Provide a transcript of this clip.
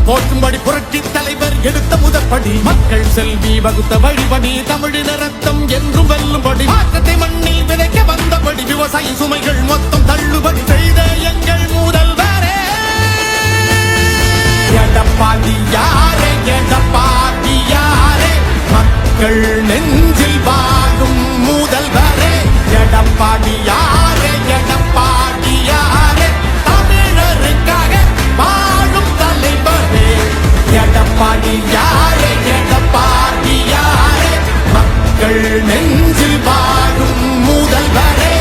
போற்றும்படி புரட்சி தலைவர் எடுத்த முதற்படி மக்கள் செல்வி வகுத்த வழிபடி தமிழின ரத்தம் என்றும் வெல்லும்படி மாற்றத்தை மண்ணில் விதைக்க வந்தபடி விவசாய சுமைகள் மொத்தம் தள்ளுபடி செய்த எங்கள் முதல்வரே எடப்பாடி யாரே எடப்பாடி யாரே மக்கள் நெஞ்சில் வாழும் முதல்வரே எடப்பாடி யாரே எடப்பாடி யாரே தமிழருக்காக வாழும் தலைவரே எடப்பாடி யாரே